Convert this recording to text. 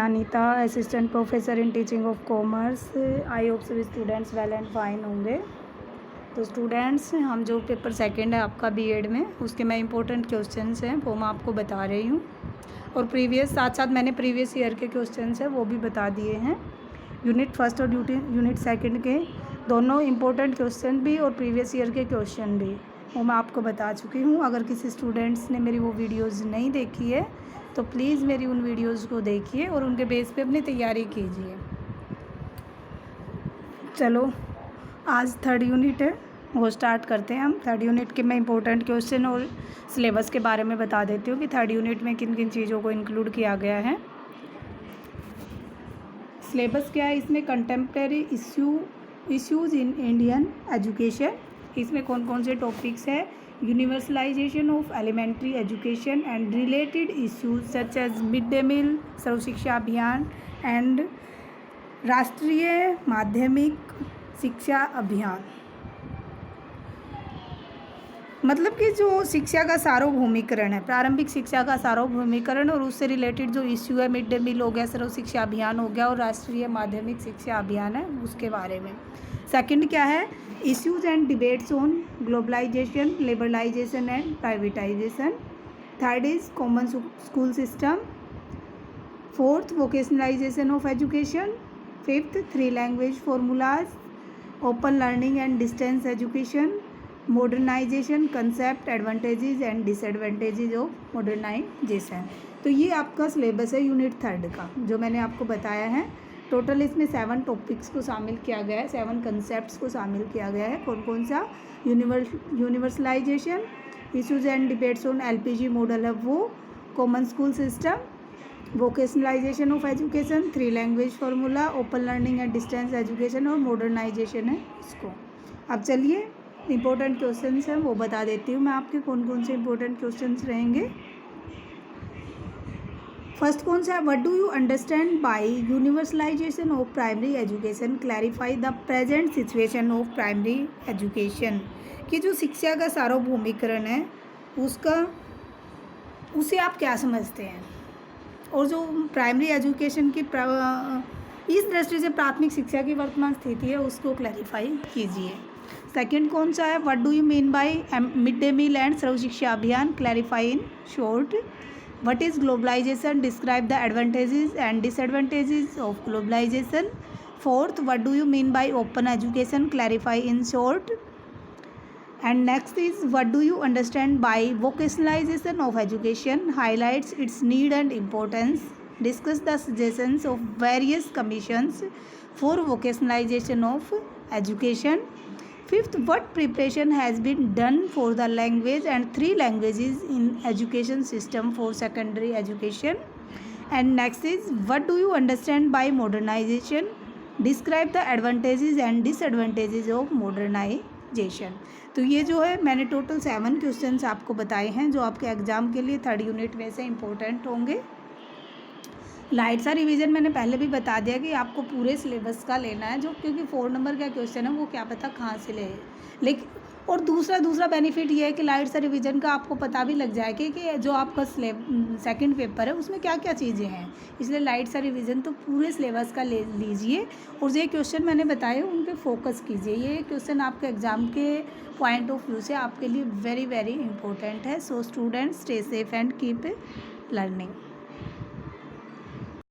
Anita, assistant professor in teaching of commerce. I hope सभी students well and fine होंगे। तो students, हम जो पेपर सेकंड है आपका बीएड में, उसके मैं इंपॉर्टेंट क्वेश्चंस हैं वो मैं आपको बता रही हूँ, और प्रीवियस साथ साथ मैंने प्रीवियस ईयर के क्वेश्चंस हैं वो भी बता दिए हैं। यूनिट फर्स्ट और यूनिट सेकंड के दोनों इंपॉर्टेंट क्वेश्चन भी और प्रीवियस ईयर के क्वेश्चन भी वो मैं आपको बता चुकी हूँ। अगर किसी स्टूडेंट्स ने मेरी वो वीडियोज़ नहीं देखी है तो प्लीज़ मेरी उन वीडियोज़ को देखिए और उनके बेस पे अपनी तैयारी कीजिए। चलो, आज थर्ड यूनिट है, वो स्टार्ट करते हैं हम। थर्ड यूनिट के मैं इंपॉर्टेंट क्वेश्चन और सिलेबस के बारे में बता देती हूँ कि थर्ड यूनिट में किन किन चीज़ों को इंक्लूड किया गया है। सिलेबस क्या है इसमें? Contemporary issues in Indian education. इसमें कौन कौन से टॉपिक्स है? Universalisation of elementary education and related issues such as mid day meal, Sarva Shiksha Abhiyan and राष्ट्रीय माध्यमिक शिक्षा अभियान। मतलब कि जो शिक्षा का सार्वभौमिकरण है, प्रारंभिक शिक्षा का सार्वभौमिकरण और उससे रिलेटेड जो इश्यू है, मिड डे मील हो गया, सर्व शिक्षा अभियान हो गया और राष्ट्रीय माध्यमिक शिक्षा अभियान है, उसके बारे में। सेकंड क्या है? Issues and debates on globalisation, liberalisation and privatisation. Third is common school system. Fourth, vocationalisation of education. Fifth, 3 language formulas, open learning and distance education, modernisation concept, advantages and disadvantages of modernisation. तो ये आपका syllabus है unit third का, जो मैंने आपको बताया है। टोटल इसमें 7 टॉपिक्स को शामिल किया गया है, 7 कंसेप्ट्स को शामिल किया गया है। कौन कौन सा? Universalization, issues and debates on LPG model है वो, common school system, vocationalisation of education, 3 language formula, open learning and distance education और मॉडर्नाइजेशन है इसको। अब चलिए इंपॉर्टेंट क्वेश्चंस हैं वो बता देती हूँ मैं आपके, कौन कौन से इंपॉर्टेंट क्वेश्चंस रहेंगे। फर्स्ट कौन सा है? What do you understand bye universalization of primary education, clarify the present situation of primary education. कि जो शिक्षा का सार्वभौमिकरण है उसे आप क्या समझते हैं, और जो प्राइमरी एजुकेशन की इस दृष्टि से प्राथमिक शिक्षा की वर्तमान स्थिति है उसको क्लैरिफाई कीजिए। सेकंड कौन सा है? What do you mean by mid day meal and Sarva Shiksha Abhiyan, clarify in short. What is globalisation, describe the advantages and disadvantages of globalisation. Fourth, what do you mean by open education, clarify in short. And next is what do you understand by vocationalisation of education, highlights its need and importance, discuss the suggestions of various commissions for vocationalization of education. Fifth, what preparation has been done for the language and 3 languages in education system for secondary education. And next is what do you understand by modernization, describe the advantages and disadvantages of modernization. तो ये जो है मैंने total 7 questions आपको बताए हैं जो आपके एग्जाम के लिए थर्ड यूनिट में से इम्पोर्टेंट होंगे। लाइट सा रिवीजन मैंने पहले भी बता दिया कि आपको पूरे सिलेबस का लेना है, जो क्योंकि 4 नंबर का क्वेश्चन है वो क्या पता कहाँ से ले। लेकिन और दूसरा बेनिफिट ये है कि लाइट सा रिवीजन का आपको पता भी लग जाएगा कि जो आपका सेकंड पेपर है उसमें क्या क्या चीज़ें हैं। इसलिए लाइट सा रिवीजन तो पूरे सिलेबस का ले लीजिए और ये क्वेश्चन मैंने बताए उन पर फोकस कीजिए। ये क्वेश्चन आपके एग्ज़ाम के पॉइंट ऑफ व्यू से आपके लिए वेरी वेरी इंपॉर्टेंट है। So students, stay safe and keep learning.